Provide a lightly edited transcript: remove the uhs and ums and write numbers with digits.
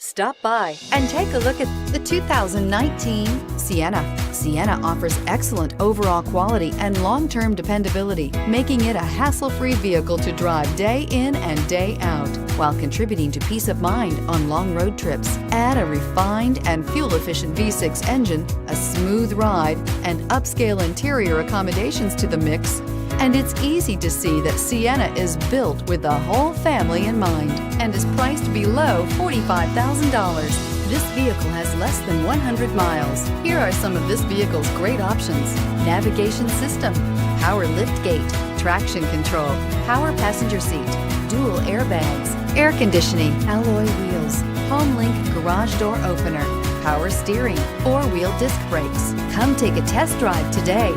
Stop by and take a look at the 2019 Sienna. Sienna offers excellent overall quality and long-term dependability, making it a hassle-free vehicle to drive day in and day out, while contributing to peace of mind on long road trips. Add a refined and fuel-efficient V6 engine, a smooth ride, and upscale interior accommodations to the mix, and it's easy to see that Sienna is built with the whole family in mind and is priced below $45,000. This vehicle has less than 100 miles. Here are some of this vehicle's great options: navigation system, power liftgate, traction control, power passenger seat, dual airbags, air conditioning, alloy wheels, HomeLink garage door opener, power steering, four-wheel disc brakes. Come take a test drive today.